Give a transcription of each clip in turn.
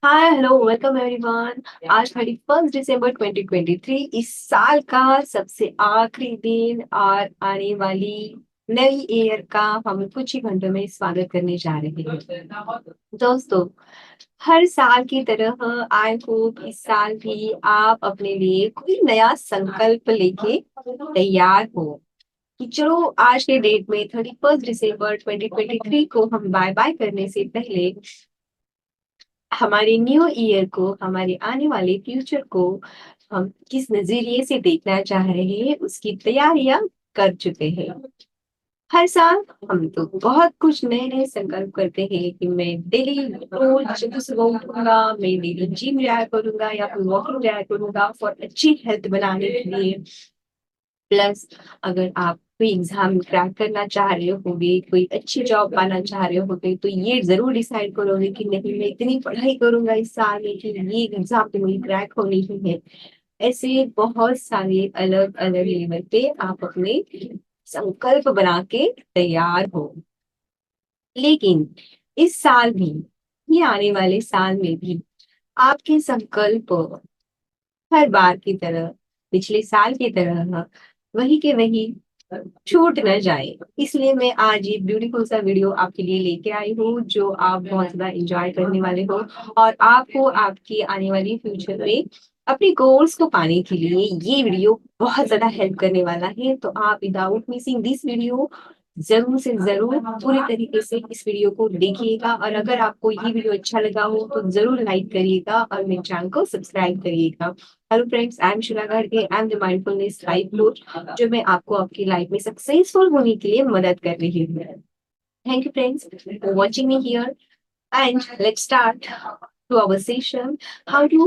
Hi hello welcome everyone. आज 31 दिसंबर 2023 इस साल का सबसे आखिरी दिन और आने वाली नई ईयर का हम कुछ ही घंटों में स्वागत करने जा रहे हैं। दोस्तों, हर साल की तरह आई होप इस साल भी आप अपने लिए कोई नया संकल्प लेके तैयार हो कि चलो आज के डेट में 31 दिसंबर 2023 को हम बाय बाय करने से पहले हमारे न्यू ईयर को, हमारे आने वाले फ्यूचर को हम किस नजरिए से देखना चाह रहे हैं उसकी तैयारियां कर चुके हैं। हर साल हम तो बहुत कुछ नए नए संकल्प करते हैं कि मैं डेली रोज जब सुबह उठूंगा, मैं डेली जिम जाया करूंगा या फिर वॉकिंग जाया करूंगा फॉर अच्छी हेल्थ बनाने के लिए। प्लस अगर आप कोई एग्जाम क्रैक करना चाह रहे होगे, कोई अच्छी जॉब पाना चाह रहे होगे, तो ये जरूर डिसाइड करोगे कि नहीं, मैं इतनी पढ़ाई करूंगा इस साल में कि ये एग्जाम तो मेरी क्रैक होनी ही है। ऐसे बहुत सारे अलग अलग लेवल पे आप अपने संकल्प बना के तैयार हो। लेकिन इस साल भी, ये आने वाले साल में भी आपके संकल्प हर बार की तरह, पिछले साल की तरह वही के वही छूट न जाए, इसलिए मैं आज ये ब्यूटीफुल सा वीडियो आपके लिए लेके आई हूँ जो आप बहुत ज्यादा एंजॉय करने वाले हो और आपको आपकी आने वाली फ्यूचर में अपने गोल्स को पाने के लिए ये वीडियो बहुत ज्यादा हेल्प करने वाला है। तो आप विदाउट मिसिंग दिस वीडियो जरूर से जरूर पूरी तरीके से इस वीडियो को देखिएगा, और अगर आपको ये वीडियो अच्छा लगा हो तो जरूर लाइक करिएगा और मेरे चैनल को सब्सक्राइब करिएगा। Hello friends, I am Shila Gadge, I am the mindfulness life coach, जो मैं आपको आपकी लाइफ में सक्सेसफुल होने के लिए मदद कर रही हूँ। Thank you friends for watching me here and let's start to our session, how to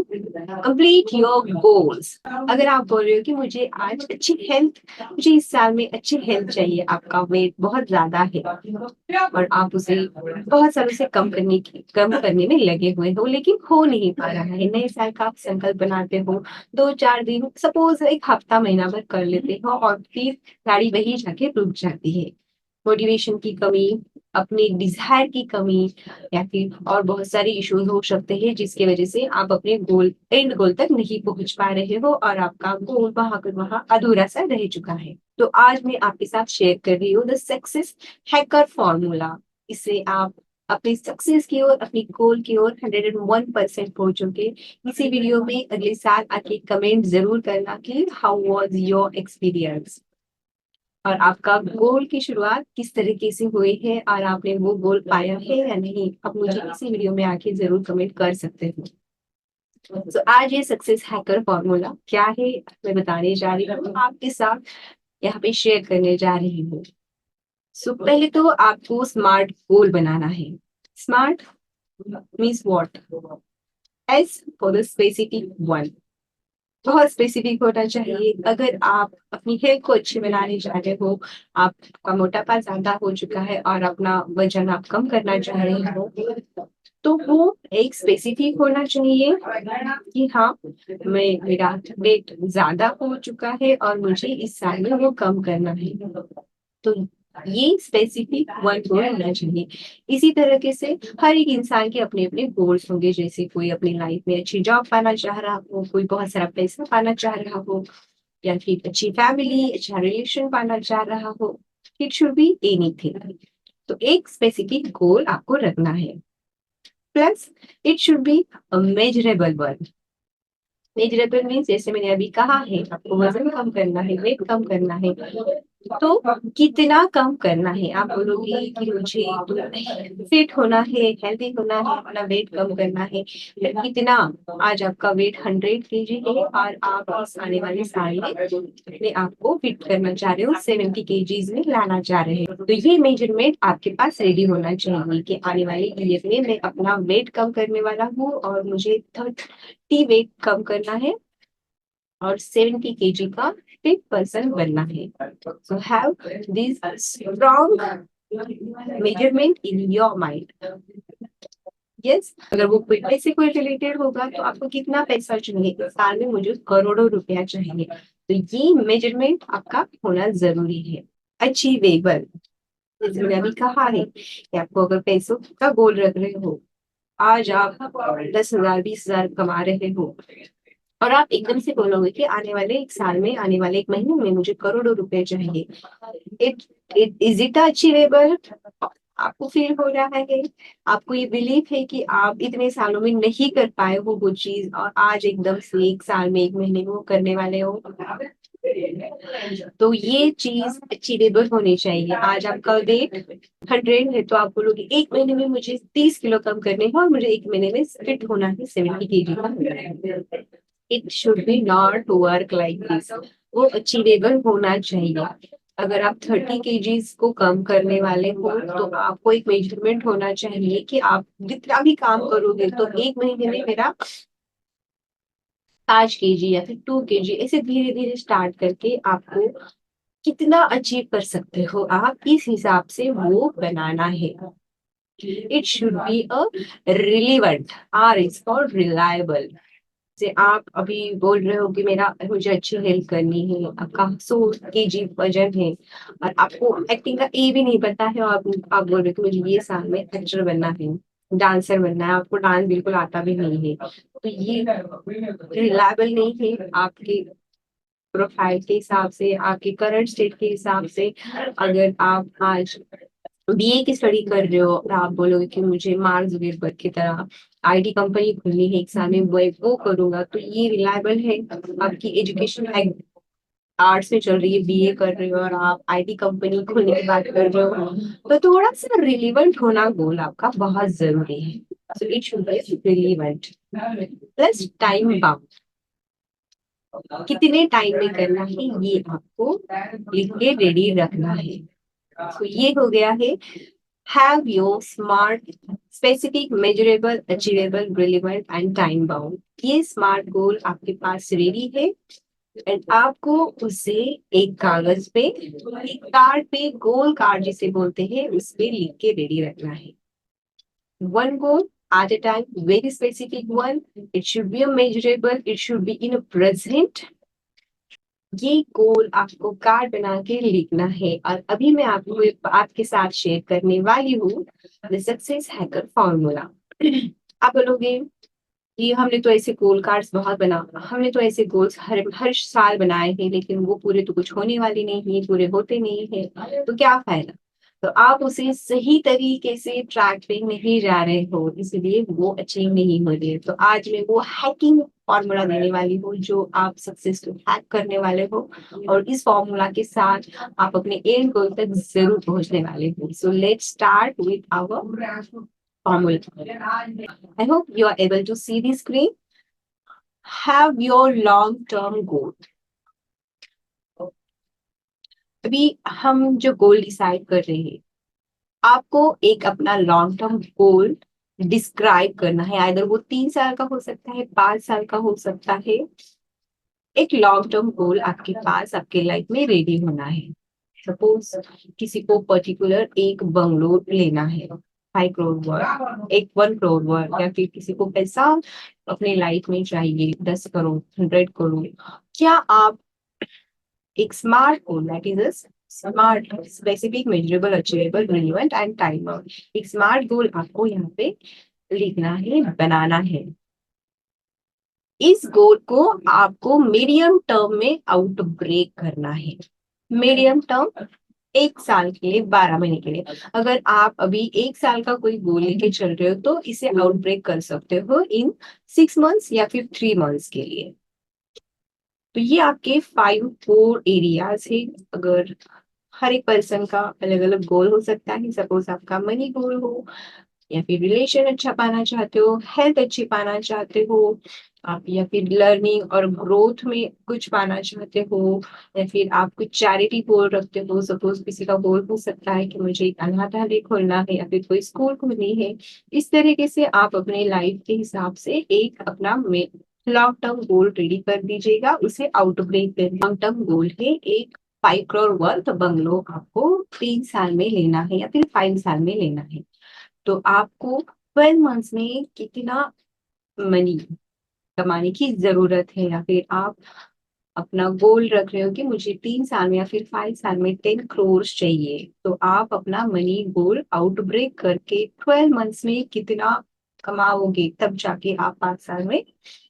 complete your goals। अगर आप बोल रहे हो कि मुझे आज अच्छी हेल्थ, मुझे इस साल में अच्छी हेल्थ चाहिए, आपका वेट बहुत ज्यादा है और आप उसे बहुत सालों से कम करने में लगे हुए हो लेकिन हो नहीं पा रहा है, नए साल का आप संकल्प बनाते हो, 2-4 दिन सपोज एक हफ्ता महीना भर कर लेते हो और फिर गाड़ी वही जाके रुक जाती है। मोटिवेशन की कमी, अपने डिजायर की कमी, या फिर और बहुत सारे इश्यूज हो सकते हैं जिसकी वजह से आप अपने गोल, एंड गोल तक नहीं पहुंच पा रहे हो और आपका गोल वहां अधूरा सा रह चुका है। तो आज मैं आपके साथ शेयर कर रही हूँ द सक्सेस हैकर फॉर्मूला। इससे आप अपनी सक्सेस की ओर, अपनी गोल की ओर 101% पहुंचोगे। इसी वीडियो में अगले साल आके कमेंट जरूर करना कि हाउ वाज योर एक्सपीरियंस और आपका गोल की शुरुआत किस तरीके से हुई है और आपने वो गोल पाया है या नहीं। आप मुझे इसी वीडियो में आके जरूर कमेंट कर सकते हो। तो आज ये सक्सेस हैकर फॉर्मूला क्या है मैं बताने जा रही हूँ आपके साथ, यहाँ पे शेयर करने जा रही हूँ। सो पहले तो आपको स्मार्ट गोल बनाना है। Smart means what? S for the specific one, बहुत स्पेसिफिक होना चाहिए। अगर आप अपनी हेल्थ को अच्छी बनाने जा रहे हो, आपका मोटापा ज्यादा हो चुका है और अपना वजन आप कम करना चाह रहे हो, तो वो एक स्पेसिफिक होना चाहिए कि हाँ, मेरा वेट ज्यादा हो चुका है और मुझे इस साल में वो कम करना है। तो ये स्पेसिफिक वन गोल होना चाहिए। इसी तरीके से हर एक इंसान के अपने अपने गोल्स होंगे, जैसे कोई अपनी लाइफ में अच्छी जॉब पाना चाह रहा हो, कोई बहुत सारा पैसा पाना चाह रहा हो, या फिर अच्छी फैमिली, अच्छा रिलेशन पाना चाह रहा हो। It should be anything. तो एक स्पेसिफिक गोल आपको रखना है। Plus it should B measurable one. Measurable means जैसे मैंने अभी कहा है, आपको वजन कम करना है, वेट कम करना है, तो कितना कम करना है? आप बोलोगे कि मुझे तो फिट होना है, हेल्दी होना है, अपना वेट कम करना है, तो कितना? आज आपका वेट 100 kg है और आप इस आने वाले साल में अपने आप को फिट करना चाह रहे हो, 70 kgs में लाना चाह रहे हो, तो ये मेजरमेंट आपके पास रेडी होना चाहिए कि आने वाले ईयर में मैं अपना वेट कम करने वाला हूँ और मुझे 30 वेट कम करना है और 70 kg का फिट पर्सन बनना है। So have this strong measurement in your mind. Yes, अगर वो फिटनेस से कोई रिलेटेड होगा तो आपको कितना पैसा चाहिए? साल में मुझे करोड़ों रुपया चाहिए, तो ये मेजरमेंट आपका होना जरूरी है। अचीवेबल, जैसे मैंने अभी कहा है कि आपको अगर पैसों का गोल रख रहे हो आज आप 10,000 20,000 कमा रहे हो और आप एकदम से बोलोगे कि आने वाले एक साल में, आने वाले एक महीने में मुझे करोड़ों रुपए चाहिए। It it is it achievable? आपको फील हो रहा है, आपको ये बिलीव है कि आप इतने सालों में नहीं कर पाए हो वो चीज और आज एकदम से एक साल में, एक महीने में वो करने वाले हो? तो ये चीज अचीवेबल होनी चाहिए। आज आपका वेट 100 है तो आप बोलोगे एक महीने में मुझे 30 किलो कम करने हैं और मुझे एक महीने में फिट होना है 70 kg का। It should B not work like this. वो अचीवेबल होना चाहिए। अगर आप 30 kgs को कम करने वाले हो तो आपको एक मेजरमेंट होना चाहिए कि आप जितना भी काम करोगे तो एक महीने में मेरा 5 kg या फिर 2 kg ऐसे धीरे धीरे स्टार्ट करके आपको कितना अचीव कर सकते हो आप, इस हिसाब से वो बनाना है। It should be a relevant, or is for reliable. से आप अभी बोल रहे हो कि मेरा मुझे अच्छी हेल्थ करनी है, आपका 100 kg वजन है और आपको एक्टिंग का ए भी नहीं पता है और आप बोल रहे हो कि मुझे ये साल में एक्टर बनना है, डांसर बनना है, आपको डांस बिल्कुल आता भी नहीं है, तो ये रिलायबल नहीं है आपके प्रोफाइल के हिसाब से, आपके करंट स्टेट के हिसाब से। अगर आप आज बीए की स्टडी कर रहे हो और आप बोलोगे कि मुझे मार्क जुगरबर्ग की तरह आईटी कंपनी खुलनी है एक साल में, वो करूंगा, तो ये रिलायबल है? आपकी एजुकेशन आर्ट्स में चल रही है, बीए कर रहे हो और आप आईटी कंपनी खोलने की बात कर रहे हो, तो थोड़ा सा रिलीवेंट होना गोल आपका बहुत जरूरी है। So it should B relevant plus time bound. कितने टाइम में करना है ये आपको लिख के रेडी रखना है। तो ये हो गया है have your smart specific measurable achievable relevant and time bound. ये स्मार्ट गोल आपके पास रेडी है एंड आपको उसे एक कागज पे, एक कार्ड पे, गोल कार्ड जिसे बोलते हैं, उस पे लिख के रेडी रखना है। One goal at a time, very specific one. It should be a measurable, it should be in a present. ये गोल आपको कार्ड बना के लिखना है और अभी मैं आपको आपके साथ शेयर करने वाली हूँ द सक्सेस हैकर फॉर्मूला। आप बोलोगे कि हमने तो ऐसे गोल कार्ड्स बहुत हमने तो ऐसे गोल्स हर हर साल बनाए हैं लेकिन वो पूरे तो कुछ होने वाले नहीं है, पूरे होते नहीं है, तो क्या फायदा? तो आप उसे सही तरीके से ट्रैक पे नहीं जा रहे हो, इसलिए वो अचीव नहीं हो रही है। तो आज मैं वो हैकिंग फॉर्मूला देने वाली हूँ जो आप सक्सेस को हैक करने वाले हो और इस फॉर्मूला के साथ आप अपने एंड गोल तक जरूर पहुंचने वाले हो। So let's start with our formula. I hope you are able to see the screen. Have your long-term goal. अभी हम जो गोल डिसाइड कर रहे हैं, आपको एक अपना लॉन्ग टर्म गोल डिस्क्राइब करना है। आइदर वो 3 साल का हो सकता है, 5 साल का हो सकता है। एक लॉन्ग टर्म गोल आपके पास आपके लाइफ में रेडी होना है। सपोज किसी को पर्टिकुलर एक बंगलो लेना है 5 करोड़ वर्थ, एक 1 करोड़ वर्थ, या फिर किसी को पैसा अपने लाइफ में चाहिए 10 करोड़, 100 करोड़। क्या आप एक smart goal, that is a smart specific measurable achievable relevant and time out, एक स्मार्ट गोल आपको यहाँ पे लिखना है, बनाना है। इस गोल को आपको मीडियम टर्म में आउट ब्रेक करना है। मीडियम टर्म एक साल के लिए, 12 महीने के लिए। अगर आप अभी एक साल का कोई गोल लेके चल रहे हो तो इसे आउटब्रेक कर सकते हो इन 6 मंथ्स या फिर 3 मंथ्स के लिए। तो ये आपके 5 कोर एरियाज है। अगर हर एक पर्सन का अलग अलग गोल हो सकता है। सपोज आपका मनी गोल हो, या फिर रिलेशन अच्छा पाना चाहते हो, हेल्थ अच्छी पाना चाहते हो आप, या फिर लर्निंग और ग्रोथ में कुछ पाना चाहते हो, या फिर आप कुछ चैरिटी गोल रखते हो। सपोज किसी का गोल हो सकता है कि मुझे एक अनाथालय खोलना है या फिर कोई स्कूल खोलनी है। इस तरीके से आप अपने लाइफ के हिसाब से एक अपना लॉन्ग टर्म गोल रेडी कर दीजिएगा, उसे आउटब्रेक कर। लॉन्ग टर्म गोल है एक 5 करोड़ वर्थ बंगलो आपको 3 साल में लेना है या फिर 5 साल में लेना है। तो आपको 12 मंथ्स में कितना मनी कमाने की जरूरत है, या फिर आप अपना गोल रख रहे हो कि मुझे 3 साल में या फिर 5 साल में 10 करोड़ चाहिए, तो आप अपना मनी गोल आउटब्रेक करके 12 मंथ्स में कितना कमाओगे तब जाके आप 5 साल में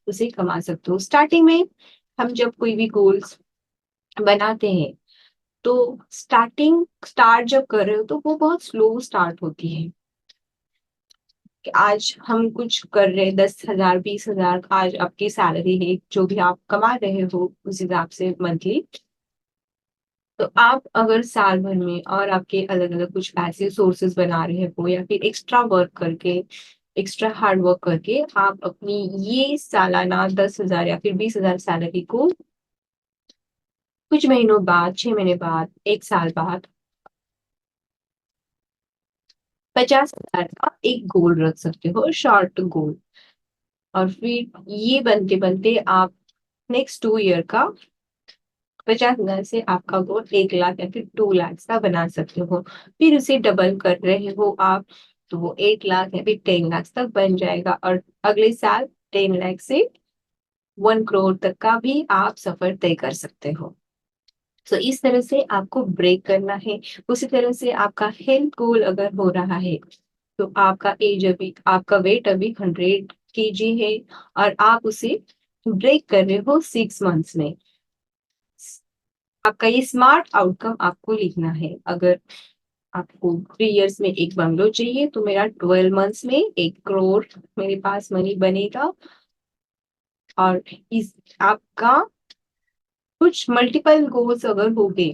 उसे कमा सकते हो। स्टार्टिंग में हम जब कोई भी गोल्स बनाते हैं तो स्टार्ट जब कर रहे हो तो वो बहुत स्लो स्टार्ट होती है कि आज हम कुछ कर रहे हैं, 10,000 20,000 आज आपकी सैलरी है, जो भी आप कमा रहे हो उस हिसाब से मंथली। तो आप अगर साल भर में और आपके अलग अलग कुछ पैसे सोर्सेज बना रहे हो या फिर एक्स्ट्रा वर्क करके, एक्स्ट्रा हार्ड वर्क करके आप अपनी ये सालाना 10,000 या फिर 20,000 सैलरी को कुछ महीनों बाद, 6 महीने बाद, 1 साल बाद 50,000 का एक गोल रख सकते हो, शॉर्ट गोल। और फिर ये बनते बनते आप नेक्स्ट 2 ईयर का 50,000 से आपका गोल 1 लाख या फिर 2 लाख का बना सकते हो। फिर उसे डबल कर रहे हो आप, तो वो 8 लाख या फिर 10 लाख तक बन जाएगा। और अगले साल 10 लाख से 1 करोड़ तक का भी आप सफर तय कर सकते हो। तो इस तरह से आपको ब्रेक करना है। उसी तरह से आपका हेल्थ गोल अगर हो रहा है तो आपका वेट अभी 100 kg है और आप उसे ब्रेक कर रहे हो 6 मंथ्स में। आपका ये स्मार्ट आउटकम आपको लिखना है। अगर आपको 3 इयर्स में एक बंगलो चाहिए तो मेरा 12 मंथ्स में 1 करोड़ मेरे पास मनी बनेगा। और इस आपका कुछ मल्टीपल गोल्स अगर हो गए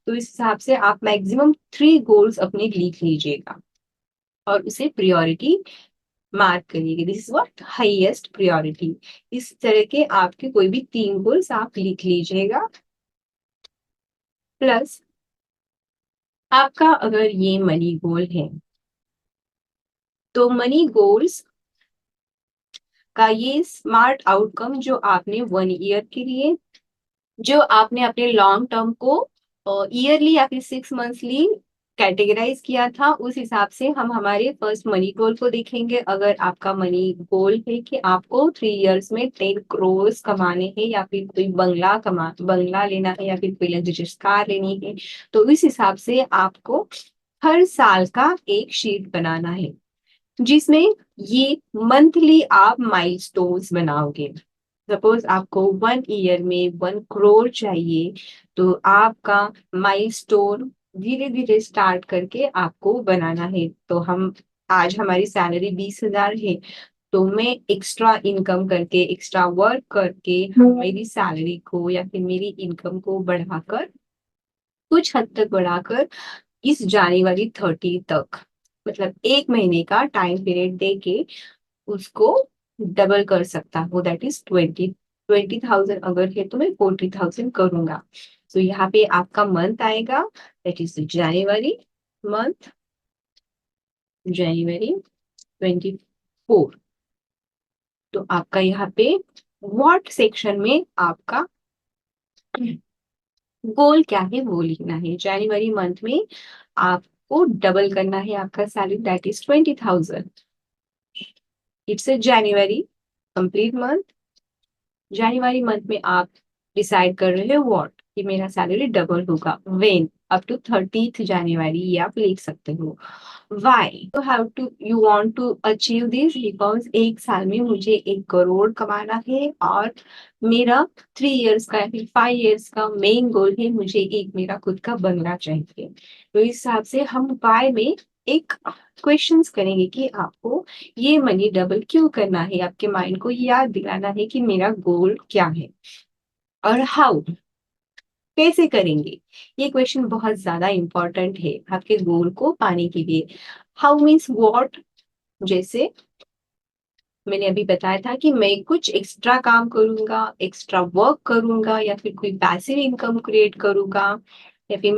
तो इस हिसाब से आप मैक्सिमम 3 गोल्स अपने लिख लीजिएगा और उसे प्रायोरिटी मार्क करिएगा। This is what highest priority. इस तरह के आपके कोई भी 3 गोल्स आप लिख लीजिएगा। प्लस आपका अगर ये मनी गोल है तो मनी गोल्स का ये स्मार्ट आउटकम जो आपने 1 ईयर के लिए, जो आपने अपने लॉन्ग टर्म को ईयरली या फिर 6 मंथली कैटेगराइज किया था, उस हिसाब से हम हमारे फर्स्ट मनी गोल को देखेंगे। अगर आपका मनी गोल है कि आपको 3 इयर्स में 10 करोड़ कमाने हैं या फिर कोई बंगला लेना है या फिर कोई लग्जरियस कार लेनी है, तो इस हिसाब से आपको हर साल का एक शीट बनाना है जिसमें ये मंथली आप माइलस्टोन्स बनाओगे। सपोज आपको 1 ईयर में 1 करोड़ चाहिए तो आपका माइलस्टोन धीरे धीरे स्टार्ट करके आपको बनाना है। तो हम आज हमारी सैलरी 20,000 है तो मैं एक्स्ट्रा इनकम करके, एक्स्ट्रा वर्क करके मेरी सैलरी को या फिर मेरी इनकम को बढ़ाकर, कुछ हद तक बढ़ाकर इस जनवरी 30 तक, मतलब 1 महीने का टाइम पीरियड दे के उसको डबल कर सकता हूँ। दैट इज 20,000 अगर है तो मैं 40,000 करूंगा। तो यहाँ पे आपका मंथ आएगा, दैट इज जनवरी मंथ, जनवरी 24। तो आपका यहाँ पे व्हाट सेक्शन में आपका गोल क्या है वो लिखना है। जनवरी मंथ में आपको डबल करना है आपका salary, that is 20,000। It's a January complete month. जनवरी मंथ में आप डिसाइड कर रहे हो व्हाट कि मेरा सैलरी डबल होगा। When up to 30th January ये आप लिख सकते हो। Why you want to achieve this, because एक साल में मुझे 1 करोड़ कमाना है और मेरा 3 इयर्स का या फिर 5 इयर्स का मेन गोल है, मुझे एक मेरा खुद का बंगला चाहिए। तो इस हिसाब से हम व्हाई में एक क्वेश्चंस करेंगे कि आपको ये मनी डबल क्यों करना है। आपके माइंड को याद दिलाना है कि मेरा गोल क्या है। और हाउ, कैसे करेंगे, ये क्वेश्चन बहुत ज्यादा इंपॉर्टेंट है आपके गोल को पाने के लिए। हाउ मीन्स व्हाट, जैसे मैंने अभी बताया था कि मैं कुछ एक्स्ट्रा काम करूंगा, एक्स्ट्रा वर्क करूंगा या फिर कोई पैसिव इनकम क्रिएट करूंगा या फिर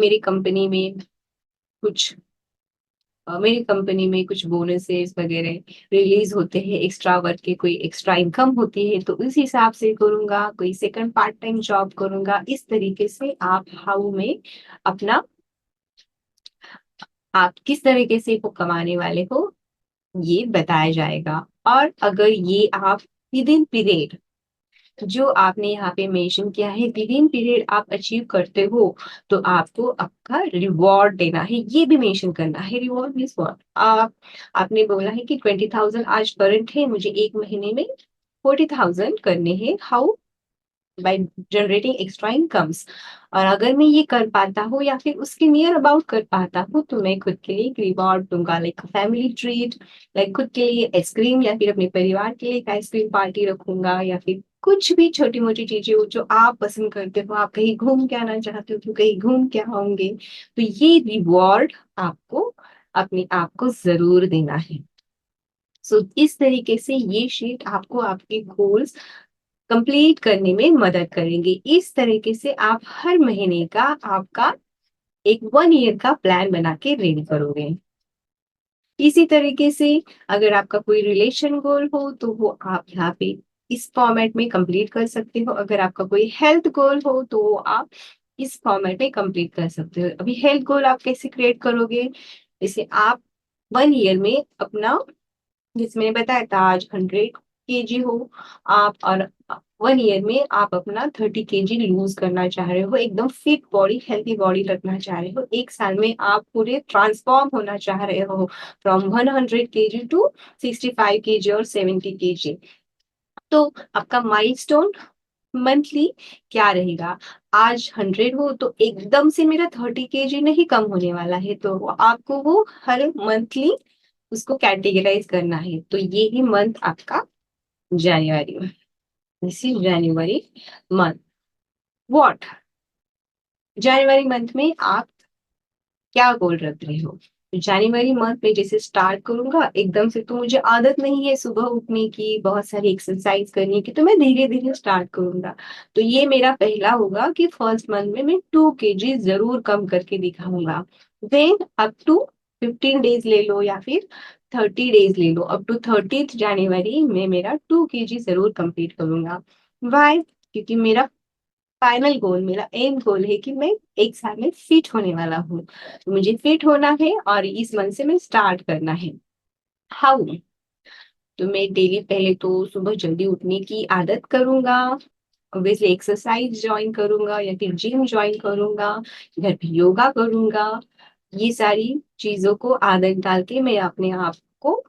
कुछ मेरी कंपनी में कुछ बोनसेस वगैरह रिलीज होते हैं, एक्स्ट्रा वर्क के कोई एक्स्ट्रा इनकम होती है तो उस हिसाब से करूंगा, कोई सेकंड पार्ट टाइम जॉब करूंगा। इस तरीके से आप हाउ में अपना, आप किस तरीके से वो कमाने वाले हो ये बताया जाएगा। और अगर ये आप विद इन पीरियड जो आपने यहाँ पे मेंशन किया है विद इन पीरियड आप अचीव करते हो, तो आपको आपका रिवॉर्ड देना है, ये भी मेंशन करना है। Reward means what? आपने बोला है कि 20,000 आज करंट है, मुझे एक महीने में 40,000 करने हैं। How? By generating extra incomes. और अगर मैं ये कर पाता हूँ या फिर उसके नियर अबाउट कर पाता हूँ, तो मैं खुद के लिए एक रिवॉर्ड दूंगा, लाइक फैमिली ट्रीट, लाइक खुद के लिए आइसक्रीम, या फिर अपने परिवार के लिए एक आइसक्रीम पार्टी रखूंगा, या फिर कुछ भी छोटी मोटी चीजें हो जो आप पसंद करते हो, आप कहीं घूम के आना चाहते हो तो कहीं घूम के आओगे, तो ये रिवॉर्ड आपको अपने आप को जरूर देना है। सो इस तरीके से ये शीट आपको आपके गोल्स कंप्लीट करने में मदद करेंगे। इस तरीके से आप हर महीने का आपका एक 1 ईयर का प्लान बना के रेडी करोगे। इसी तरीके से अगर आपका कोई रिलेशन गोल हो तो वो आप यहाँ पे इस फॉर्मेट में कंप्लीट कर सकते हो। अगर आपका कोई हेल्थ गोल हो तो वो आप इस फॉर्मेट में कंप्लीट कर सकते हो। अभी हेल्थ गोल आप कैसे क्रिएट करोगे? जैसे आप 1 ईयर में अपना, जिसमें बताया था आज 100 kg हो आप, और 1 ईयर में आप अपना 30 kg लूज करना चाह रहे हो, एकदम फिट बॉडी हेल्थी बॉडी रखना चाह रहे हो। एक साल में आप पूरे ट्रांसफॉर्म होना चाह रहे हो फ्रॉम 100 kg टू 65 kg और 70 kg। तो आपका माइलस्टोन मंथली क्या रहेगा? आज 100 हो तो एकदम से मेरा 30 kg नहीं कम होने वाला है, तो आपको वो हर मंथली उसको कैटेगराइज करना है। तो ये ही मंथ आपका जनवरी, this is January month. What? जनवरी मंथ में आप क्या गोल रख रहे हो? जनवरी मंथ में जैसे स्टार्ट करूंगा, एकदम से तो मुझे आदत नहीं है सुबह उठने की, बहुत सारी एक्सरसाइज करने की, तो मैं धीरे धीरे स्टार्ट करूंगा। तो ये मेरा पहला होगा कि फर्स्ट मंथ में मैं 2 kg जरूर कम करके दिखाऊंगा। देन अप टू 15 डेज ले लो या फिर 30 डेज ले लो, अप टू 30th जनवरी में मेरा 2 kg जरूर कंप्लीट करूंगा। वाई? क्योंकि मेरा फाइनल गोल, मेरा एम गोल है कि मैं एक साल में फिट होने वाला हूँ, तो मुझे फिट होना है और इस मंथ से मैं स्टार्ट करना है। हाउ? तो मैं डेली पहले तो सुबह जल्दी उठने की आदत करूंगा, ऑब्वियसली एक्सरसाइज ज्वाइन करूंगा या फिर जिम ज्वाइन करूंगा, घर पे योगा करूंगा। ये सारी चीजों को आदत डाल के मैं अपने आप को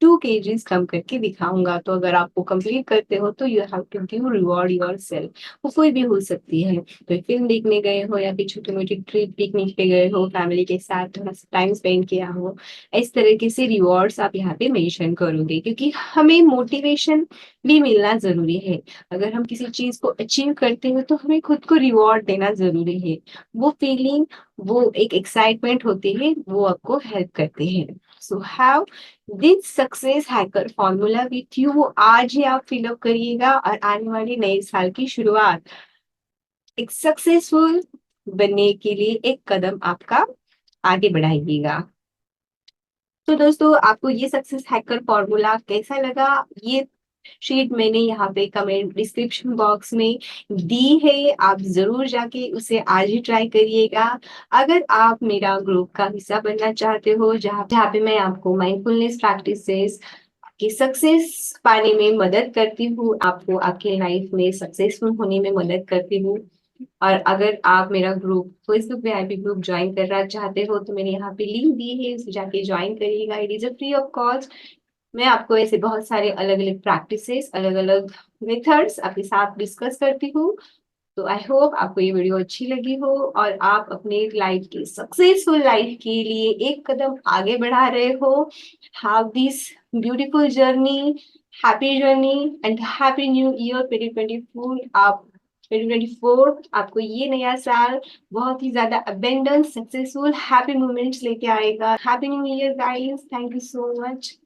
2 kgs कम करके दिखाऊंगा। तो अगर आपको कंप्लीट करते हो तो you have to give reward yourself. वो कोई भी हो सकती है, तो फिल्म देखने गए हो या फिर छोटी मोटी ट्रिप पिकनिक पे गए हो, फैमिली के साथ थोड़ा सा टाइम स्पेंड किया हो, इस तरीके से रिवॉर्ड्स आप यहाँ पे मेंशन करोगे, क्योंकि हमें मोटिवेशन भी मिलना जरूरी है। अगर हम किसी चीज को अचीव करते हो तो हमें खुद को रिवॉर्ड देना जरूरी है। वो फीलिंग, वो एक एक्साइटमेंट होती है, वो आपको हेल्प करते हैं। So have this success hacker formula with you, वो आज ही आप फिलअप करिएगा और आने वाले नए साल की शुरुआत एक सक्सेसफुल बनने के लिए एक कदम आपका आगे बढ़ाइएगा। तो दोस्तों, आपको ये सक्सेस हैकर फॉर्मूला कैसा लगा? ये शीट मैंने यहाँ पे कमेंट डिस्क्रिप्शन बॉक्स में दी है, आप जरूर जाके उसे आज ही ट्राई करिएगा। अगर आप मेरा ग्रुप का हिस्सा बनना चाहते हो, जहाँ जहाँ पे मैं आपको माइंडफुलनेस प्रैक्टिसेस की सक्सेस पाने में मदद करती हूँ, आपको आपके लाइफ में सक्सेसफुल होने में मदद करती हूँ। और अगर आप मेरा group Facebook VIP group join करना चाहते हो तो मैंने यहाँ पे लिंक दी है, उसे जाके ज्वाइन करिएगा। It is a free of cost. मैं आपको ऐसे बहुत सारे अलग अलग प्रैक्टिसेस, अलग अलग मेथड्स आपके साथ डिस्कस करती हूँ। तो आई होप आपको ये वीडियो अच्छी लगी हो और आप अपने लाइफ की सक्सेसफुल लाइफ के लिए एक कदम आगे बढ़ा रहे हो। Have this beautiful journey, happy journey and happy new year 2024। आप 2024 आपको ये नया साल बहुत ही ज्यादा अबेंडेंस, सक्सेसफुल, हैप्पी मोमेंट्स लेके आएगा। Happy new year guys, thank you so much.